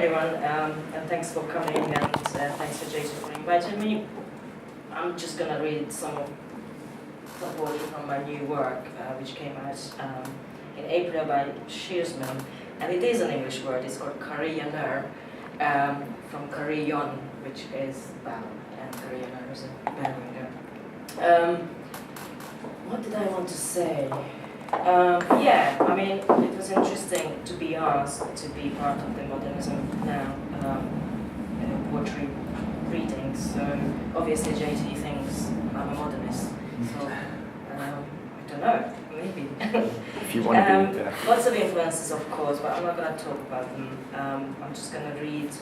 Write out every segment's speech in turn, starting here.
Everyone, and thanks for coming, and thanks to JT for inviting me. I'm just going to read some portion from my new work, which came out in April by Shearsman, and it is an English word. It's called carillonneur, from carillon, which is bow, and carillonneur is a bowing. What did I want to say? Yeah, I mean, it was interesting to be asked to be part of the Modernism Now poetry readings. So obviously JT thinks I'm a modernist. So I don't know, maybe. If you want to be there. Lots of influences, of course, but I'm not going to talk about them. I'm just going to read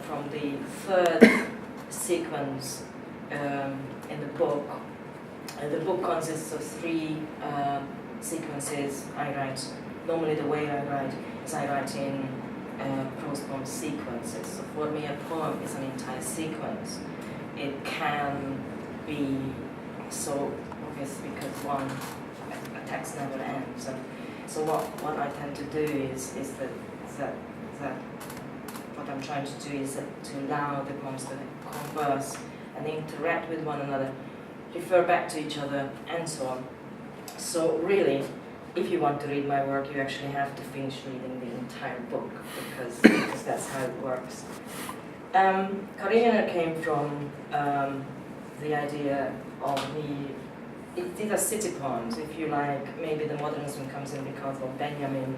from the third sequence in the book. The book consists of three sequences. I write, normally the way I write is I write in prose poem sequences. So for me a poem is an entire sequence. It can be so obvious because a text never ends. And so what I tend to do is that what I'm trying to do is to allow the poems to converse and interact with one another, refer back to each other, and so on. So really, if you want to read my work, you actually have to finish reading the entire book, because that's how it works. Carillonneur came from the idea of these are city poems, if you like. Maybe the modernism comes in because of Benjamin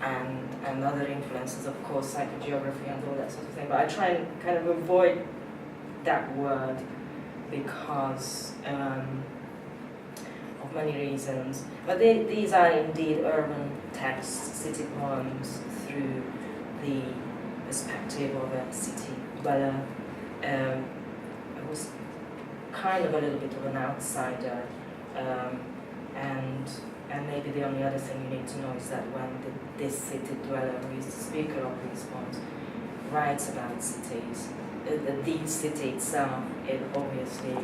and other influences, of course, psychogeography and all that sort of thing. But I try and kind of avoid that word because of many reasons. But these are indeed urban texts, city poems through the perspective of a city dweller who's kind of a little bit of an outsider. And maybe the only other thing you need to know is that when this city dweller, who is the speaker of these poems, writes about cities, the city itself, it obviously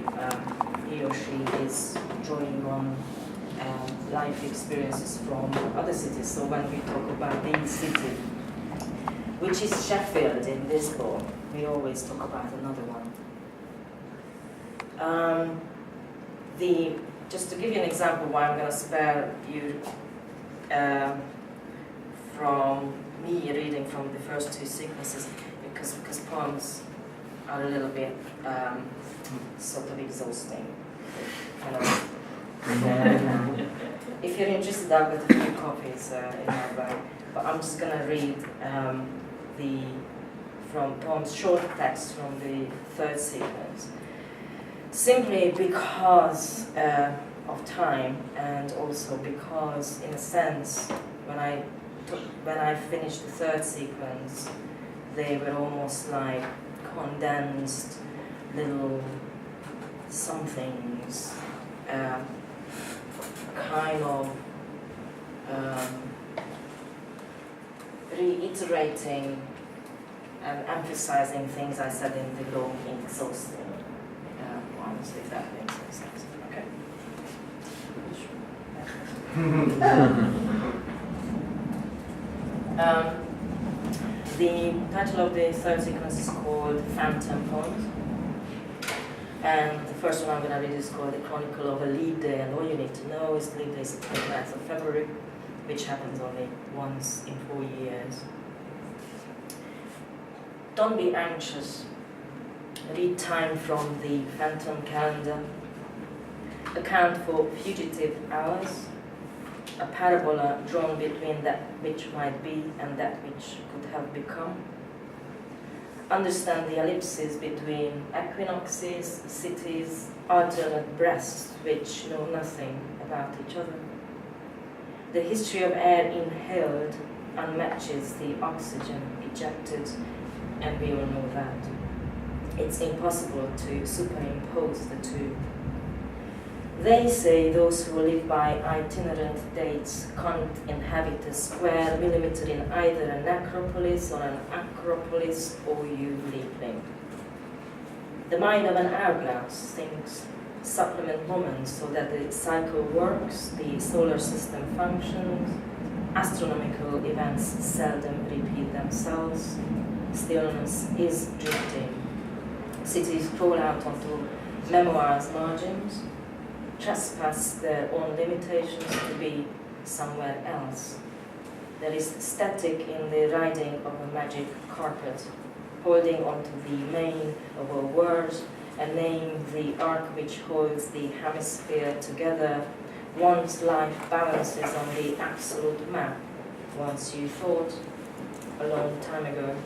he or she is drawing on life experiences from other cities. So when we talk about the city, which is Sheffield in this book, we always talk about another one. Just to give you an example why I'm going to spare you from me reading from the first two sequences, because poems are a little bit sort of exhausting. If you're interested, I've got a few copies in my bag, but I'm just going to read from poems, short text from the third sequence, simply because of time, and also because, in a sense, when I finished the third sequence, they were almost like condensed little somethings, kind of reiterating and emphasizing things I said in the long, exhausting ones, if that makes any sense. Okay. The title of the third sequence is called Phantom Poems, and the first one I'm going to read is called The Chronicle of a Leap Day, and all you need to know is the leap day is the 29th of February, which happens only once in 4 years. Don't be anxious. Read time from the phantom calendar. Account for fugitive hours. A parabola drawn between that which might be and that which could have become. Understand the ellipses between equinoxes, cities, alternate breaths which know nothing about each other. The history of air inhaled unmatches the oxygen ejected, and we all know that. It's impossible to superimpose the two. They say those who live by itinerant dates can't inhabit a square millimeter in either a necropolis or an acropolis, or you leapling. The mind of an hourglass thinks supplement moments so that the cycle works, the solar system functions, astronomical events seldom repeat themselves, the illness is drifting. Cities crawl out onto memoirs' margins, trespass their own limitations to be somewhere else. There is static in the riding of a magic carpet, holding onto the mane of a word, a name, the arc which holds the hemisphere together. One's life balances on the absolute map, once you thought, a long time ago.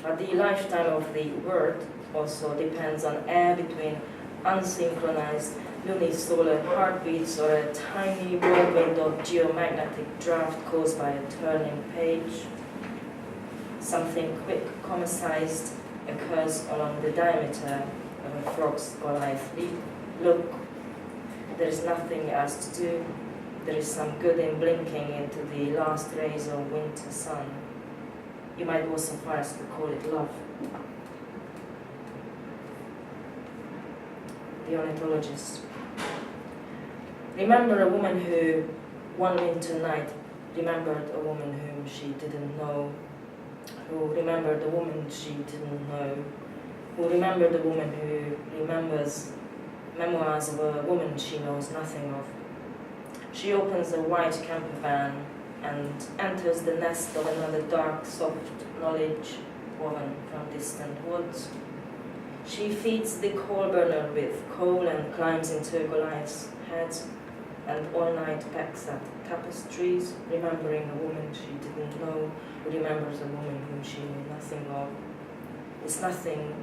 But the lifetime of the word also depends on air between unsynchronized lunisolar heartbeats or a tiny whirlwind of geomagnetic draft caused by a turning page. Something quick, comma-sized, occurs along the diameter of a frog's Goliath leap. Look, there is nothing else to do. There is some good in blinking into the last rays of winter sun. You might go so far as to call it love. The ornithologist. Remember a woman who, one winter night, remembered a woman whom she didn't know, who remembered a woman she didn't know, who remembered a woman who remembers memoirs of a woman she knows nothing of. She opens a white camper van and enters the nest of another dark, soft knowledge woven from distant woods. She feeds the coal burner with coal and climbs into Goliath's head, and all night pecks at tapestries, remembering a woman she didn't know, who remembers a woman whom she knew nothing of. This nothing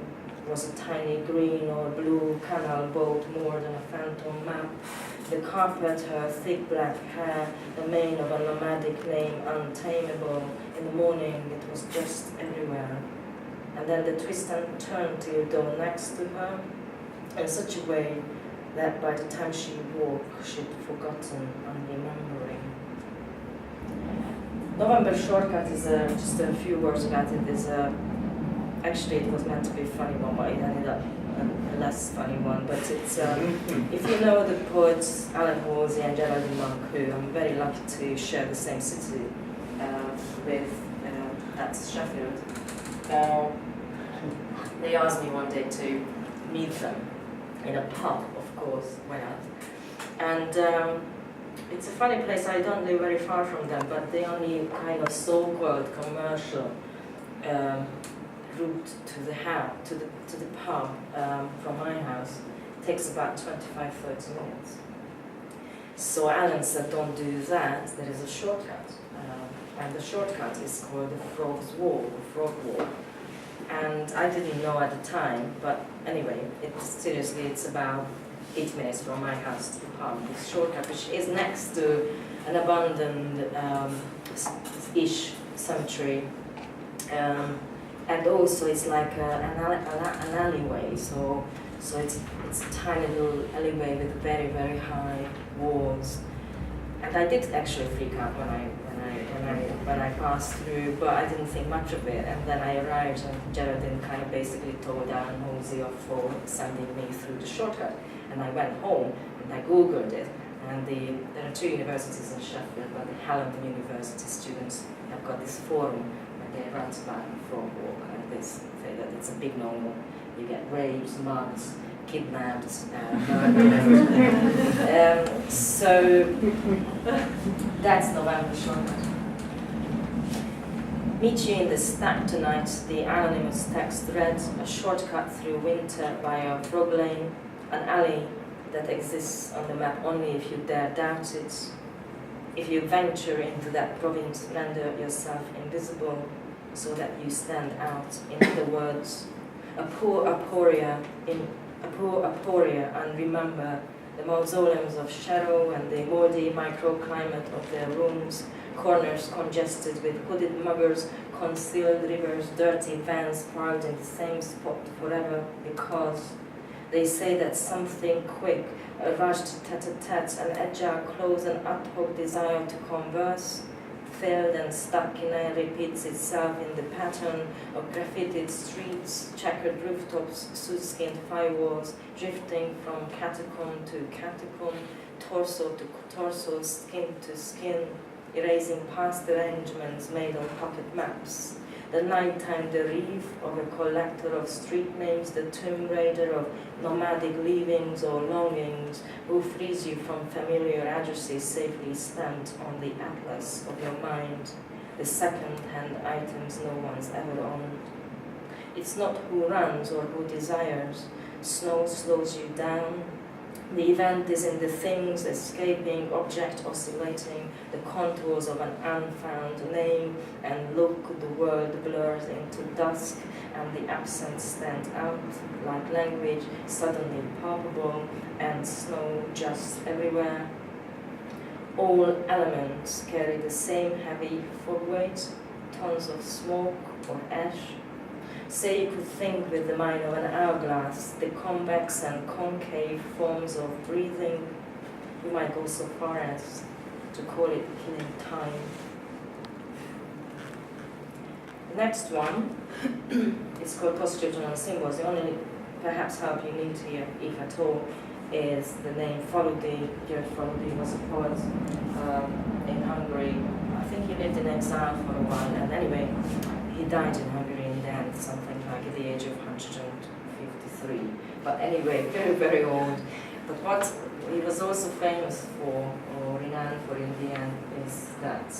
was a tiny green or blue canal boat more than a phantom map. The carpet, her thick black hair, the mane of a nomadic name untamable. In the morning it was just everywhere. And then the twist and turn Theodore next to her in such a way that by the time she woke, she'd forgotten and remembering. November Shortcut is just a few words about it. Actually, it was meant to be a funny one, but it ended up a less funny one. But it's if you know the poets Alan Halsey and Geraldine Monk, who I'm very lucky to share the same city with at Sheffield. They asked me one day to meet them in a pub, of course, went out. And it's a funny place. I don't live very far from them, but the only kind of so-called commercial route to the pub from my house takes about 25-30 minutes. So Alan said, don't do that, there is a shortcut. And the shortcut is called the Frog's Walk, or Frog Walk. And I didn't know at the time, but anyway, it's about 8 minutes from my house to the pub. This shortcut, which is next to an abandoned ish cemetery. And also it's like an alleyway, so it's a tiny little alleyway with very, very high walls. And I did actually freak out when I passed through, but I didn't think much of it. And then I arrived, and Geraldine kind of basically told Alan Halsey off for sending me through the shortcut. And I went home and I Googled it. And there are 2 universities in Sheffield, but the Hallam University students have got this forum where they write about the Frog Walk, and they say that it's a big no-no. You get rapes, mugs, kidnapped, murdered. So that's November Shortcut. Meet you in the stack tonight, the anonymous text read, a shortcut through winter via Frog Lane, an alley that exists on the map only if you dare doubt it. If you venture into that province, render yourself invisible so that you stand out. In other words, a poor aporia, and remember the mausoleums of shadow and the moldy microclimate of their rooms, corners congested with hooded muggers, concealed rivers, dirty vans parked in the same spot forever because they say that something quick, a rushed tete-a-tete, an agile close, an ad hoc desire to converse, failed and stuck in and repeats itself in the pattern of graffitied streets, checkered rooftops, soot-skinned firewalls, drifting from catacomb to catacomb, torso to torso, skin to skin, erasing past arrangements made on pocket maps, the nighttime derive of a collector of street names, the tomb raider of nomadic leavings or longings, who frees you from familiar addresses safely stamped on the atlas of your mind, the second-hand items no one's ever owned. It's not who runs or who desires. Snow slows you down. The event is in the things, escaping, object oscillating, the contours of an unfound name, and look, the world blurs into dusk, and the absence stands out, like language suddenly palpable, and snow just everywhere. All elements carry the same heavy fog weight, tons of smoke or ash. Say you could think with the mind of an hourglass, the convex and concave forms of breathing, you might go so far as to call it killing time. The next one is called Postscriptum and Symbols. The only perhaps help you need here, if at all, is the name Faludi. George Faludi was a poet in Hungary. I think he lived in exile for a while, and anyway, he died in Hungary in the end, something like at the age of 153. But anyway, very, very old. But what he was also famous for, or renowned for in the end, is that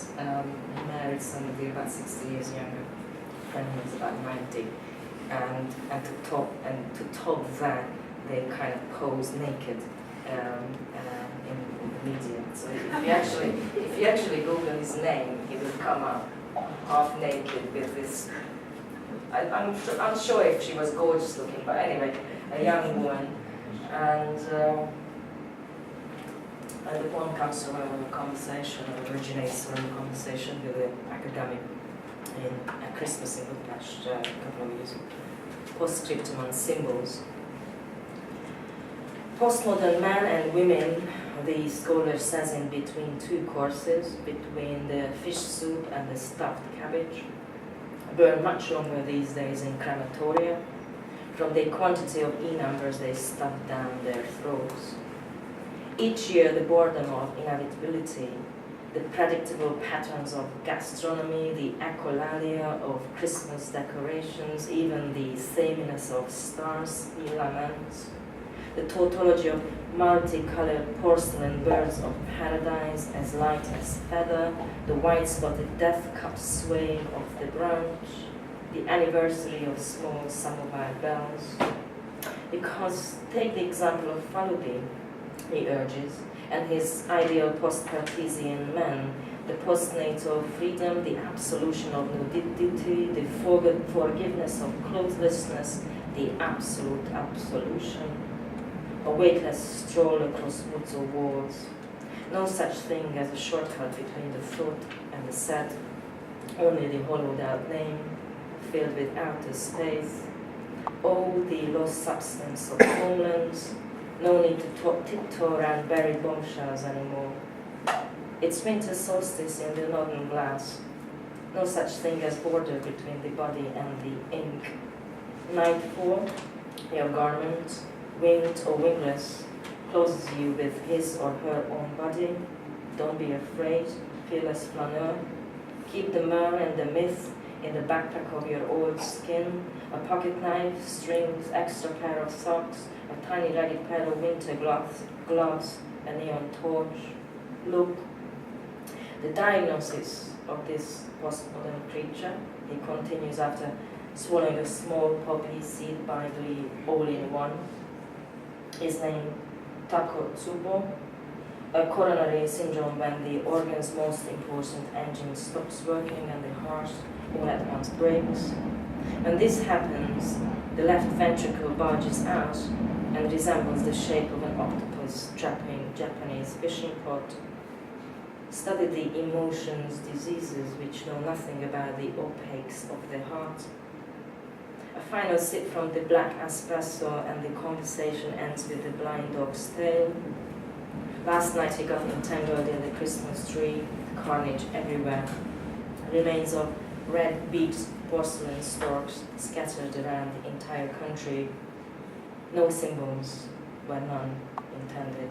he married somebody about 60 years younger, and he was about 90. And to top that, they kind of posed naked in the media. So if you actually Google his name, he will come up half naked with this. I'm unsure if she was gorgeous looking, but anyway, a young woman. And the poem comes from a conversation, or originates from a conversation with an academic in a Christmas in Budapest a couple of years ago. Postscriptum and Symbols. Postmodern men and women, the scholar says, in between two courses, between the fish soup and the stuffed cabbage, burn much longer these days in crematoria. From the quantity of E-numbers they stuff down their throats. Each year the boredom of inevitability, the predictable patterns of gastronomy, the echolalia of Christmas decorations, even the sameness of stars he laments. The tautology of multicolored porcelain birds of paradise, as light as feather, the white-spotted death cup swaying off the branch, the anniversary of small samovar bells. Because take the example of Faludi, he urges, and his ideal post-Cartesian man, the postnatal freedom, the absolution of nudity, the forgiveness of clothlessness, the absolute absolution. A weightless stroll across woods or walls. No such thing as a shortcut between the thought and the said, only the hollowed out name, filled with outer space. Oh, the lost substance of homelands, no need to tiptoe around buried bombshells anymore. It's winter solstice in the northern glass. No such thing as border between the body and the ink. Nightfall, your garment, winged or wingless, closes you with his or her own body. Don't be afraid, fearless flaneur. Keep the myrrh and the myth in the backpack of your old skin. A pocket knife, strings, extra pair of socks, a tiny ragged pair of winter gloves, a neon torch. Look, the diagnosis of this postmodern creature, he continues after swallowing a small poppy seed Bible all-in-one, is named Takotsubo, a coronary syndrome when the organ's most important engine stops working and the heart all at once breaks. When this happens, the left ventricle bulges out and resembles the shape of an octopus trapping Japanese fishing pot. Study the emotions, diseases which know nothing about the opaques of the heart. A final sip from the black espresso and the conversation ends with the blind dog's tale. Last night he got entangled in the Christmas tree, carnage everywhere. Remains of red beaked porcelain storks scattered around the entire country. No symbols were none intended.